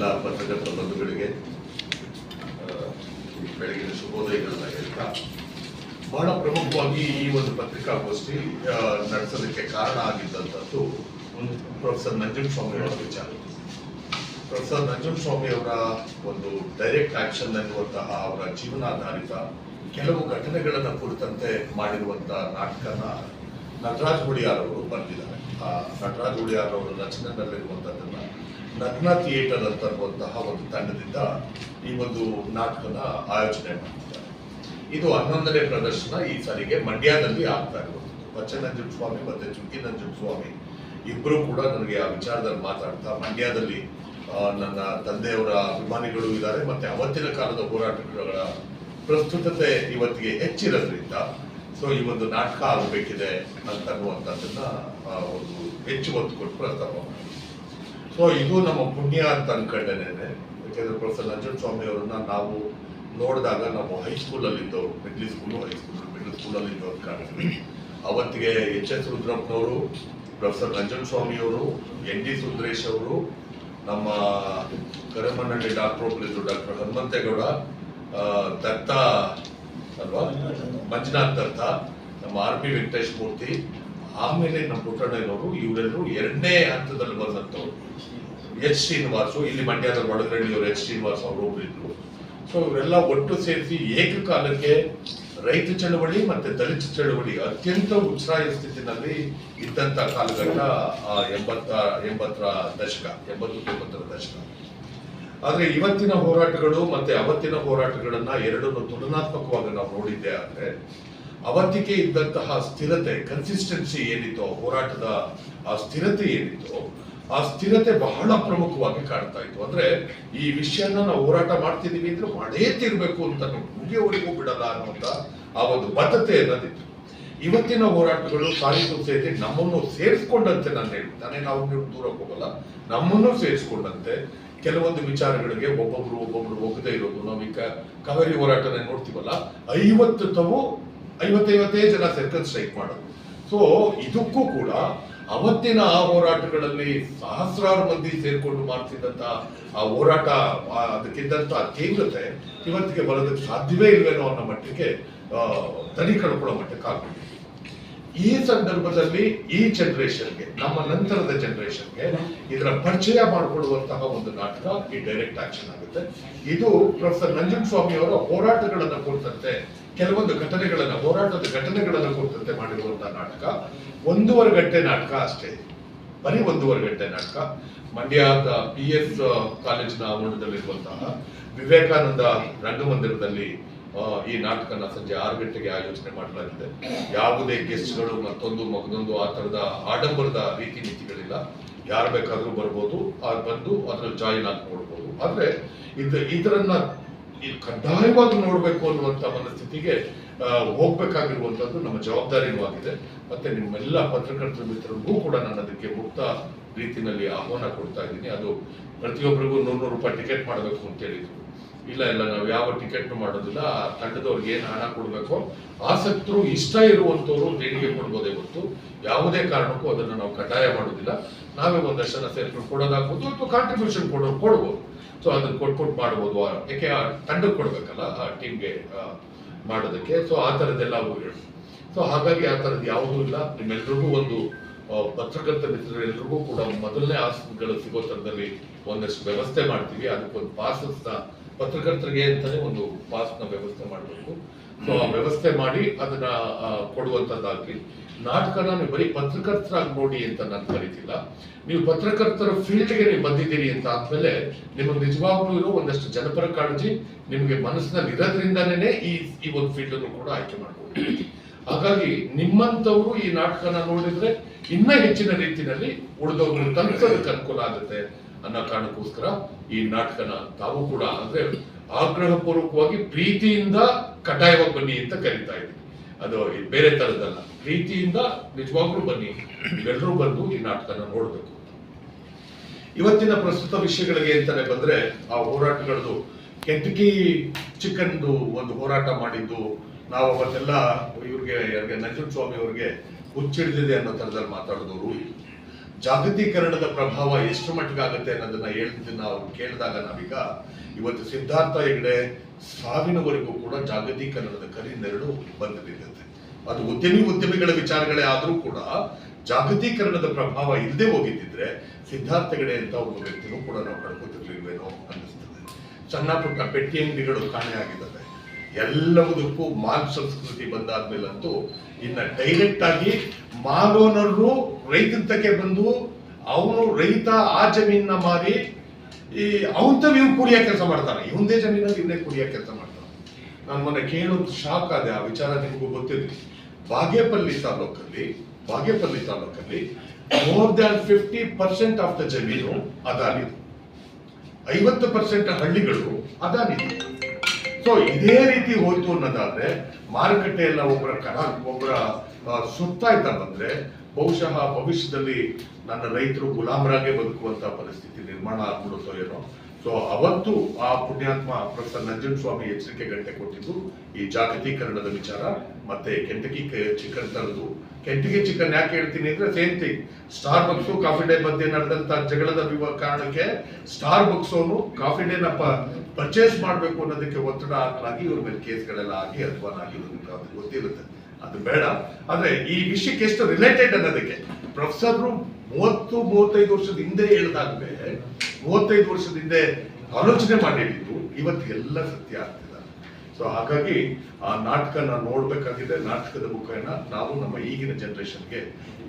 ಎಲ್ಲ ಪತ್ರಕರ್ತ ಬಂಧುಗಳಿಗೆ ಬೆಳಗಿನ ಶುಭೋದಯಗಳನ್ನ ಹೇಳ್ತಾ, ಬಹಳ ಪ್ರಮುಖವಾಗಿ ಈ ಒಂದು ಪತ್ರಿಕಾಗೋಷ್ಠಿ ನಡೆಸೋದಕ್ಕೆ ಕಾರಣ ಆಗಿದ್ದಂಥದ್ದು ಪ್ರೊಫೆಸರ್ ನಂಜುಂಡಸ್ವಾಮಿ ಅವರ ವಿಚಾರ. ಪ್ರೊಫೆಸರ್ ನಂಜುಂಡಸ್ವಾಮಿ ಅವರ ಒಂದು ಡೈರೆಕ್ಟ್ ಆಕ್ಷನ್ ಎನ್ನುವಂತಹ ಅವರ ಜೀವನಾಧಾರಿತ ಕೆಲವು ಘಟನೆಗಳನ್ನು ಕುರಿತಂತೆ ಮಾಡಿರುವಂತಹ ನಾಟಕನ ನಟರಾಜ್ ಹುಡಿಯಾರ್ ಅವರು ಬರೆದಿದ್ದಾರೆ. ಆ ನಟರಾಜ್ ಹುಡಿಯಾರ್ ಅವರ ರಚನೆಯಲ್ಲಿರುವಂತಹದನ್ನ ನಗ್ನ ಥಿಯೇಟರ್ ಅಂತನ್ನುವಂತಹ ಒಂದು ತಂಡದಿಂದ ಈ ಒಂದು ನಾಟಕನ ಆಯೋಜನೆ ಮಾಡಿದ್ದಾರೆ. ಇದು 11ನೇ ಪ್ರದರ್ಶನ ಈ ಸಾರಿಗೆ ಮಂಡ್ಯದಲ್ಲಿ ಆಗ್ತಾ ಇರುವಂಥದ್ದು. ಬಚ್ಚ ನಂಜುಂಡಸ್ವಾಮಿ ಮತ್ತೆ ಚುಕ್ಕಿ ನಂಜುಂಡಸ್ವಾಮಿ ಇಬ್ಬರು ಕೂಡ ನನಗೆ ಆ ವಿಚಾರದಲ್ಲಿ ಮಾತಾಡ್ತಾ, ಮಂಡ್ಯದಲ್ಲಿ ನನ್ನ ತಂದೆಯವರ ಅಭಿಮಾನಿಗಳು ಇದ್ದಾರೆ, ಮತ್ತೆ ಅವತ್ತಿನ ಕಾಲದ ಹೋರಾಟಗಳ ಪ್ರಸ್ತುತತೆ ಇವತ್ತಿಗೆ ಹೆಚ್ಚಿರೋದ್ರಿಂದ ಸೊ ಈ ಒಂದು ನಾಟಕ ಆಗಬೇಕಿದೆ ಅಂತನ್ನುವಂಥದ್ದನ್ನ ಒಂದು ಹೆಚ್ಚು ಒತ್ತು ಕೊಟ್ಟು ಪ್ರಸ್ತಾಪ ಮಾಡಿ. ಸೊ ಇದು ನಮ್ಮ ಪುಣ್ಯ ಅಂತ ಅನ್ಕೊಂಡೇನೆ. ಯಾಕೆಂದ್ರೆ ಪ್ರೊಫೆಸರ್ ನಂಜುಂಡಸ್ವಾಮಿ ಅವರನ್ನ ನಾವು ನೋಡಿದಾಗ ನಾವು ಹೈಸ್ಕೂಲಲ್ಲಿ ಇದ್ದವರು, ಮಿಡ್ಲ್ ಸ್ಕೂಲಲ್ಲಿ ಇದ್ದವ್ರು ಕಾಣಿಸ್ತೀವಿ. ಅವತ್ತಿಗೆ HS ರುದ್ರಪ್ಪನವರು, ಪ್ರೊಫೆಸರ್ ನಂಜುಂಡಸ್ವಾಮಿ ಅವರು, ND ಸುಂದರೇಶ್ ಅವರು, ನಮ್ಮ ಕರೆಮಣ್ಣಳ್ಳಿ ಡಾಕ್ಟರ್ ಒಬ್ಬರಿದ್ರು ಡಾಕ್ಟರ್ ಹನುಮಂತೇಗೌಡ, ದತ್ತ ಅಲ್ವಾ, ಮಂಜುನಾಥ್ ದತ್ತ, ನಮ್ಮ RP ವೆಂಕಟೇಶ್ ಮೂರ್ತಿ, ಆಮೇಲೆ ನಮ್ಮ ಪುಟ್ಟಣ್ಣಯ್ಯನವರು, ಇವರೆಲ್ಲರೂ 2ನೇ ಹಂತದಲ್ಲಿ ಬಂದಂಥವ್ರು. H ಶ್ರೀನಿವಾಸು, ಇಲ್ಲಿ ಮಂಡ್ಯದಲ್ಲಿ ವಡಗರಳ್ಳಿಯವರು H ಶ್ರೀನಿವಾಸ್ ಅವರು ಒಬ್ಬರಿದ್ರು. ಸೊ ಇವರೆಲ್ಲ ಒಟ್ಟು ಸೇರಿಸಿ ಏಕಕಾಲಕ್ಕೆ ರೈತ ಚಳವಳಿ ಮತ್ತೆ ದಲಿತ ಚಳವಳಿ ಅತ್ಯಂತ ಉಚ್ಛ್ರಾಯ ಸ್ಥಿತಿನಲ್ಲಿ ಇದ್ದಂತ ಕಾಲಘಟ್ಟ 80ರ ದಶಕ, 80-90ರ ದಶಕ. ಆದ್ರೆ ಇವತ್ತಿನ ಹೋರಾಟಗಳು ಮತ್ತೆ ಅವತ್ತಿನ ಹೋರಾಟಗಳನ್ನ ಎರಡನ್ನು ತುಲನಾತ್ಮಕವಾಗಿ ನಾವು ನೋಡಿದ್ದೆ ಆದ್ರೆ, ಅವತ್ತಿಗೆ ಇದ್ದಂತಹ ಸ್ಥಿರತೆ, ಕನ್ಸಿಸ್ಟೆನ್ಸಿ ಏನಿತ್ತು, ಹೋರಾಟದ ಆ ಸ್ಥಿರತೆ ಏನಿತ್ತು, ಆ ಸ್ಥಿರತೆ ಬಹಳ ಪ್ರಮುಖವಾಗಿ ಕಾಣ್ತಾ ಇತ್ತು. ಅಂದ್ರೆ ಈ ವಿಷಯನ ನಾವು ಹೋರಾಟ ಮಾಡ್ತಿದೀವಿ ಅಂದ್ರೆ ಮಾಡೇ ತಿರ್ಬೇಕು ಅಂತ ಮುಗಿಯವರೆಗೂ ಬಿಡಲ್ಲ ಅನ್ನುವಂತ ಆ ಒಂದು ಬದ್ಧತೆ ಅನ್ನೋದಿತ್ತು. ಇವತ್ತಿನ ಹೋರಾಟಗಳು ಸಾರಿದು ಸೇರಿ ನಮ್ಮನ್ನು ಸೇರಿಸ್ಕೊಂಡಂತೆ, ನಾನು ಹೇಳ್ತಾನೆ, ನಾವು ದೂರ ಹೋಗಲ್ಲ, ನಮ್ಮನ್ನು ಸೇರಿಸ್ಕೊಂಡಂತೆ ಕೆಲವೊಂದು ವಿಚಾರಗಳಿಗೆ ಒಬ್ಬೊಬ್ರು ಹೋಗದೇ ಇರೋದು. ನಾವೀಗ ಕಾವೇರಿ ಹೋರಾಟನ ನೋಡ್ತೀವಲ್ಲ, 50 ಜನ ಸರ್ಕಲ್ ಸ್ಟ್ರೈಕ್ ಮಾಡೋದು. ಸೊ ಇದಕ್ಕೂ ಕೂಡ ಅವತ್ತಿನ ಆ ಹೋರಾಟಗಳಲ್ಲಿ ಸಹಸ್ರಾರು ಮಂದಿ ಸೇರ್ಕೊಂಡು ಮಾಡ್ತಿದ್ದಂತ ಆ ಹೋರಾಟ, ಅದಕ್ಕಿದ್ದಂತ ತೀವ್ರತೆ ಇವತ್ತಿಗೆ ಬರೋದಕ್ಕೆ ಸಾಧ್ಯವೇ ಇಲ್ವೇನೋ ಅನ್ನೋ ಮಟ್ಟಿಗೆ ತನಿ ಕಳ್ಕೊಳ್ಳೋ ಮಟ್ಟಕ್ಕೆ ಆಗ್ಬಿಟ್ಟಿದೆ. ಈ ಸಂದರ್ಭದಲ್ಲಿ ಈ ಜನರೇಷನ್ಗೆ, ನಮ್ಮ ನಂತರದ ಜನರೇಷನ್ಗೆ ಇದರ ಪರಿಚಯ ಮಾಡಿಕೊಡುವಂತಹ ಒಂದು ನಾಟಕ ಈ ಡೈರೆಕ್ಟ್ ಆಕ್ಷನ್ ಆಗುತ್ತೆ. ಇದು ಪ್ರೊಫೆಸರ್ ನಂಜುಂಡಸ್ವಾಮಿ ಅವರ ಹೋರಾಟಗಳನ್ನ ಕುರಿತಂತೆ, ಕೆಲವೊಂದು ಘಟನೆಗಳನ್ನ, ಹೋರಾಟದ ಘಟನೆಗಳನ್ನ ಕುರಿತಂತೆ ಮಾಡಿರುವಂತಹ ನಾಟಕ. 1.5 ಗಂಟೆ ನಾಟಕ ಅಷ್ಟೇ, ಬರೀ 1.5 ಗಂಟೆ ನಾಟಕ. ಮಂಡ್ಯದ PS ಕಾಲೇಜಿನ ಆವರಣದಲ್ಲಿರುವಂತಹ ವಿವೇಕಾನಂದ ರಂಗಮಂದಿರದಲ್ಲಿ ಈ ನಾಟಕನ ಸಂಜೆ 6 ಗಂಟೆಗೆ ಆಯೋಜನೆ ಮಾಡಲಾಗಿದೆ. ಯಾವುದೇ ಗೆಸ್ಟ್ಗಳು ಮತ್ತೊಂದು ಆ ತರದ ಆಡಂಬರದ ರೀತಿ ನೀತಿಗಳಿಲ್ಲ. ಯಾರು ಬೇಕಾದ್ರೂ ಬರ್ಬೋದು, ಬಂದು ಅದ್ರಲ್ಲಿ ಜಾಯಿನ್ ಆಗಿ ನೋಡ್ಬೋದು. ಆದ್ರೆ ಇದರನ್ನ ಕಡ್ಡಾಯವಾಗಿ ನೋಡ್ಬೇಕು ಅನ್ನುವಂತ ಮನಸ್ಥಿತಿಗೆ ಹೋಗ್ಬೇಕಾಗಿರುವಂತದ್ದು ನಮ್ಮ ಜವಾಬ್ದಾರಿನೂ ಆಗಿದೆ. ಮತ್ತೆ ನಿಮ್ಮೆಲ್ಲ ಪತ್ರಕರ್ತರ ಮಿತ್ರರಿಗೂ ಕೂಡ ನಾನು ಅದಕ್ಕೆ ಮುಕ್ತ ರೀತಿಯಲ್ಲಿ ಆಹ್ವಾನ ಕೊಡ್ತಾ ಇದ್ದೀನಿ. ಅದು ಪ್ರತಿಯೊಬ್ಬರಿಗೂ 100 ರೂಪಾಯಿ ಟಿಕೆಟ್ ಮಾಡಬೇಕು ಅಂತ ಹೇಳಿದ್ರು. ಇಲ್ಲ, ನಾವು ಯಾವ ಟಿಕೆಟ್ ಮಾಡೋದಿಲ್ಲ. ತಂಡದವ್ರಿಗೆ ಏನು ಹಣ ಕೊಡ್ಬೇಕೋ, ಆಸಕ್ತರು, ಇಷ್ಟ ಇರುವಂತವ್ರು ದೇಣಿಗೆ ಕೊಡ್ಬೋದೇ ಹೊರತು ಯಾವುದೇ ಕಾರಣಕ್ಕೂ ಅದನ್ನು ನಾವು ಕಡ್ಡಾಯ ಮಾಡೋದಿಲ್ಲ. ನಾವೇ ಒಂದಷ್ಟು ಜನ ಸೇರ್ಕೊಂಡು ಕೊಡೋದಾಗ್ಬೋದು ಅಥವಾ ಕಾಂಟ್ರಿಬ್ಯೂಷನ್ ಕೊಡ್ಬೋದು. ಸೊ ಅದನ್ನ ಕೊಟ್ಬಿಟ್ಟು ಮಾಡ್ಬೋದು. ಯಾಕೆ ಆ ತಂಡಕ್ಕೆ ಕೊಡ್ಬೇಕಲ್ಲ, ಆ ಟೀಮ್ಗೆ ಮಾಡೋದಕ್ಕೆ. ಸೊ ಆ ಥರದ್ದೆಲ್ಲ ಹೇಳಿ. ಸೊ ಹಾಗಾಗಿ ಆ ಥರದ್ದು ಯಾವುದೂ ಇಲ್ಲ. ನಿಮ್ಮೆಲ್ರಿಗೂ ಒಂದು ಪತ್ರಕರ್ತ ಮಿತ್ರರೆಲ್ಲರಿಗೂ ಕೂಡ ಮೊದಲನೇ ಆಸನಗಳು ಸಿಗೋ ಥರದಲ್ಲಿ ಒಂದಷ್ಟು ವ್ಯವಸ್ಥೆ ಮಾಡ್ತೀವಿ. ಅದಕ್ಕೊಂದು ಪಾಸಸ್ನ, ಪತ್ರಕರ್ತರಿಗೆ ಅಂತಾನೆ ಒಂದು ಪಾಸ್ನ ವ್ಯವಸ್ಥೆ ಮಾಡಬೇಕು. ಸೊ ಆ ವ್ಯವಸ್ಥೆ ಮಾಡಿ ಅದನ್ನ ಕೊಡುವಂತದ್ದಾಗ್ಲಿ. ನಾಟಕನ ನೀವು ಬರೀ ಪತ್ರಕರ್ತರಾಗಿ ನೋಡಿ ಅಂತ ನಾನು ಕರೀತಿಲ್ಲ. ನೀವು ಪತ್ರಕರ್ತರ ಫೀಲ್ಡ್ಗೆ ನೀವು ಬಂದಿದ್ದೀರಿ ಅಂತ ಆದ್ಮೇಲೆ ನಿಮಗೆ ನಿಜವಾಗ್ಲೂ ಇರೋ ಒಂದಷ್ಟು ಜನಪರ ಕಾಳಜಿ ನಿಮ್ಗೆ ಮನಸ್ಸಿನಲ್ಲಿ ಇರೋದ್ರಿಂದಾನೇ ಈ ಒಂದು ಫೀಲ್ಡ್ ಅನ್ನು ಕೂಡ ಆಯ್ಕೆ ಮಾಡ್ಬೋದು. ಹಾಗಾಗಿ ನಿಮ್ಮಂತವ್ರು ಈ ನಾಟಕನ ನೋಡಿದ್ರೆ ಇನ್ನ ಹೆಚ್ಚಿನ ರೀತಿಯಲ್ಲಿ ಉಳಿದವ್ರನ್ನ ತಲುಪೋದಕ್ಕೆ ಅನುಕೂಲ ಆಗುತ್ತೆ ಅನ್ನೋ ಕಾರಣಕ್ಕೋಸ್ಕರ ಈ ನಾಟಕನ ತಾವು ಕೂಡ ಅಂದ್ರೆ ಆಗ್ರಹ ಪೂರ್ವಕವಾಗಿ ಪ್ರೀತಿಯಿಂದ ಕಡ್ಡಾಯವಾಗಿ ಬನ್ನಿ ಅಂತ ಕರೀತಾ ಇದ್ದೀನಿ. ಅದು ಬೇರೆ ತರದಲ್ಲ, ಪ್ರೀತಿಯಿಂದ ನಿಜವಾಗ್ಲೂ ಬನ್ನಿ, ನೀವೆಲ್ಲರೂ ಬಂದು ಈ ನಾಟಕನ ನೋಡ್ಬೇಕು. ಇವತ್ತಿನ ಪ್ರಸ್ತುತ ವಿಷಯಗಳಿಗೆ ಅಂತಾನೆ ಬಂದ್ರೆ, ಆ ಹೋರಾಟಗಳದ್ದು ಕೆಂಟಕಿ ಚಿಕನ್ದು ಒಂದು ಹೋರಾಟ ಮಾಡಿದ್ದು ನಾವು ಅವತ್ತೆಲ್ಲ ಇವ್ರಿಗೆ ನಂಜುಂಡಸ್ವಾಮಿ ಅವ್ರಿಗೆ ಹುಚ್ಚಿಡಿದಿದೆ ಅನ್ನೋ ತರದಲ್ಲಿ ಮಾತಾಡಿದವರು. ಜಾಗತೀಕರಣದ ಪ್ರಭಾವ ಎಷ್ಟು ಮಟ್ಟಿಗಾಗುತ್ತೆ ಅನ್ನೋದನ್ನ ನಾವು ಕೇಳಿದಾಗ ನಾವೀಗ ಇವತ್ತು ಸಿದ್ಧಾರ್ಥ ಹೆಗ್ಡೆ ಸಾವಿನವರೆಗೂ ಕೂಡ ಜಾಗತೀಕರಣದ ಕರಿನೆರಳು ಬಂದಿರುತ್ತೆ. ಅದು ಉದ್ಯಮಿಗಳ ವಿಚಾರಗಳೇ ಆದರೂ ಕೂಡ ಜಾಗತೀಕರಣದ ಪ್ರಭಾವ ಇಲ್ಲದೆ ಹೋಗಿದ್ದಿದ್ರೆ ಸಿದ್ಧಾರ್ಥ ಹೆಗ್ಡೆ ಅಂತ ಒಬ್ಬ ವ್ಯಕ್ತಿನೂ ಕೂಡ ನಾವು ಕಳ್ಕೊತಿರ್ಲಿಲ್ವೇನೋ ಅನ್ನಿಸ್ತದೆ. ಸಣ್ಣ ಪುಟ್ಟ ಪೆಟ್ಟಿ ಅಂಗಡಿಗಳು ಕಾಣೆಯಾಗಿದ್ದಾವೆ. ಎಲ್ಲವುದಕ್ಕೂ ಮಾಲ್ ಸಂಸ್ಕೃತಿ ಬಂದಾದ್ಮೇಲಂತೂ ಇನ್ನ ಡೈರೆಕ್ಟ್ ಆಗಿ ಮಾಲ್ ಓನರು ರೈತಂತಕ್ಕೆ ಬಂದು ಅವನು ರೈತ ಆ ಜಮೀನ ಮಾರಿ ಈ ಅವಂತವ್ ಇವ್ ಕುಡಿಯೋ ಕೆಲಸ ಮಾಡ್ತಾನೆ, ಇವಂದೇ ಜಮೀನಲ್ಲಿ ಇವನೇ ಕುಡಿಯೋ ಕೆಲಸ ಮಾಡ್ತಾನೆ. ನಾನು ಮೊನ್ನೆ ಕೇಳೋದು ಶಾಕ್ ಆದೆ. ಆ ವಿಚಾರ ನಿಮಗೂ ಗೊತ್ತಿರಲಿ. ಬಾಗೇಪಲ್ಲಿ ತಾಲೂಕಲ್ಲಿ ಮೋರ್ ದ್ಯಾನ್ 50% ಆಫ್ ದ ಜಮೀನು ಅದಾನಿದು, 50% ಹಳ್ಳಿಗಳು ಅದಾನಿದೆ. ಸೊ ಇದೇ ರೀತಿ ಹೋಯ್ತು ಅನ್ನೋದಾದ್ರೆ ಮಾರುಕಟ್ಟೆ ಎಲ್ಲ ಒಬ್ಬರ ಸುತ್ತಾಯ್ತಾ ಬಂದ್ರೆ ಬಹುಶಃ ಭವಿಷ್ಯದಲ್ಲಿ ನನ್ನ ರೈತರು ಗುಲಾಮರಾಗೆ ಬದುಕುವಂತ ಪರಿಸ್ಥಿತಿ ನಿರ್ಮಾಣ ಆಗ್ಬಿಡುತ್ತೋ ಏನೋ. ಸೊ ಅವತ್ತು ಆ ಪುಣ್ಯಾತ್ಮ ಪ್ರೊಫೆಸರ್ ನಂಜನಸ್ವಾಮಿ ಎಚ್ಚರಿಕೆ ಗಂಟೆ ಕೊಟ್ಟಿದ್ದು ಈ ಜಾಗತೀಕರಣದ ವಿಚಾರ ಮತ್ತೆ ಕೆಂಟಕಿ ಚಿಕನ್ ತರದು. ಕೆಂಟಕಿ ಚಿಕನ್ ಯಾಕೆ ಹೇಳ್ತೀನಿ ಅಂದ್ರೆ same thing. Star bucks coffee day ಮಧ್ಯೆ ನಡೆದಂತ ಜಗಳದ ಕಾರಣಕ್ಕೆ ಸ್ಟಾರ್ ಬಕ್ಸ್ ಅವನು ಕಾಫಿ ಡೇನ ಪರ್ಚೇಸ್ ಮಾಡಬೇಕು ಅನ್ನೋದಕ್ಕೆ ಒತ್ತಡ ಹಾಕಲಾಗಿ ಇವ್ರ ಮೇಲೆ ಕೇಸ್ಗಳೆಲ್ಲ ಆಗಿ ಅಧ್ವಾನಾಗಿ ಗೊತ್ತಿರುತ್ತೆ. ಅದು ಬೇಡ. ಆದ್ರೆ ಈ ವಿಷಯಕ್ಕೆ ಎಷ್ಟು ರಿಲೇಟೆಡ್ ಅನ್ನೋದಕ್ಕೆ ಪ್ರೊಫೆಸರ್ 30-35 ವರ್ಷದ ಹಿಂದೆ ಹೇಳಿದಾದ್ಮೇಲೆ 35 ವರ್ಷದ ಹಿಂದೆ ಆಲೋಚನೆ ಮಾಡಿದ್ದು ಇವತ್ತು ಎಲ್ಲ ಸತ್ಯ ಆಗ್ತಿದ್ದಾರೆ. ಸೊ ಹಾಗಾಗಿ ಆ ನಾಟಕನ ನೋಡ್ಬೇಕಾಗಿದೆ. ನಾಟಕದ ಮುಖೇನ ನಾವು ನಮ್ಮ ಈಗಿನ ಜನರೇಷನ್ಗೆ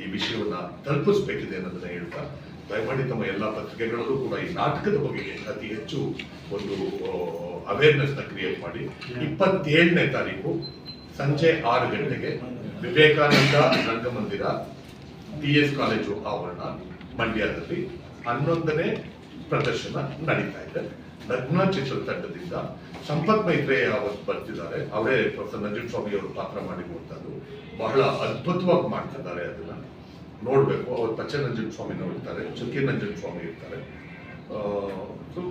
ಈ ವಿಷಯವನ್ನ ತಲುಪಿಸ್ಬೇಕಿದೆ ಅನ್ನೋದನ್ನ ಹೇಳ್ತಾ ದಯಮಾಡಿ ತಮ್ಮ ಎಲ್ಲಾ ಪತ್ರಿಕೆಗಳಲ್ಲೂ ಕೂಡ ಈ ನಾಟಕದ ಬಗ್ಗೆ ಅತಿ ಹೆಚ್ಚು ಒಂದು ಅವೇರ್ನೆಸ್ ನ ಕ್ರಿಯೇಟ್ ಮಾಡಿ 27ನೇ ತಾರೀಕು ಸಂಜೆ 6 ಗಂಟೆಗೆ ವಿವೇಕಾನಂದ ರಂಗಮಂದಿರ TS ಕಾಲೇಜು ಆವರಣ ಮಂಡ್ಯದಲ್ಲಿ 11ನೇ ಪ್ರದರ್ಶನ ನಡೀತಾ ಇದೆ. ನಗ್ನ ಚಿತ್ರತಂಡದಿಂದ ಸಂಪತ್ ಮೈತ್ರೇಯ ಅವರು ಬರ್ತಿದ್ದಾರೆ. ಅವರೇ ಪ್ರೊಫೆಸರ್ ನಂಜನಸ್ವಾಮಿ ಅವರು ಪಾತ್ರ ಮಾಡಿರುವಂತದ್ದು ಬಹಳ ಅದ್ಭುತವಾಗಿ ಮಾಡ್ತಿದ್ದಾರೆ. ಅದನ್ನ ನೋಡ್ಬೇಕು. ಅವ್ರು ಪಚ್ಚ ನಂಜನಸ್ವಾಮಿ ಇರ್ತಾರೆ, ಚುಕ್ಕಿ ನಂಜನಸ್ವಾಮಿ ಇರ್ತಾರೆ. ಸೊ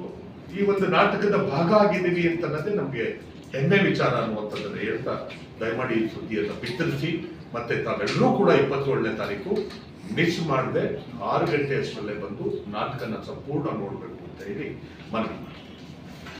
ಈ ಒಂದು ನಾಟಕದ ಭಾಗ ಆಗಿದ್ದೀವಿ ಅಂತನ್ನೋದೇ ನಮ್ಗೆ ಹೆಮ್ಮೆ ವಿಚಾರ ಅನ್ನುವಂಥದ್ದನ್ನ ಹೇಳ್ತಾ ದಯಮಾಡಿ ಈ ಸುದ್ದಿಯನ್ನು ಬಿತ್ತರಿಸಿ ಮತ್ತೆ ತಾವೆಲ್ಲರೂ ಕೂಡ 27ನೇ ತಾರೀಕು ಮಿಸ್ ಮಾಡದೆ 6 ಗಂಟೆ ಅಷ್ಟರಲ್ಲೇ ಬಂದು ನಾಟಕನ ಸಂಪೂರ್ಣ ನೋಡ್ಬೇಕು ಅಂತ ಹೇಳಿ ಮನವಿ.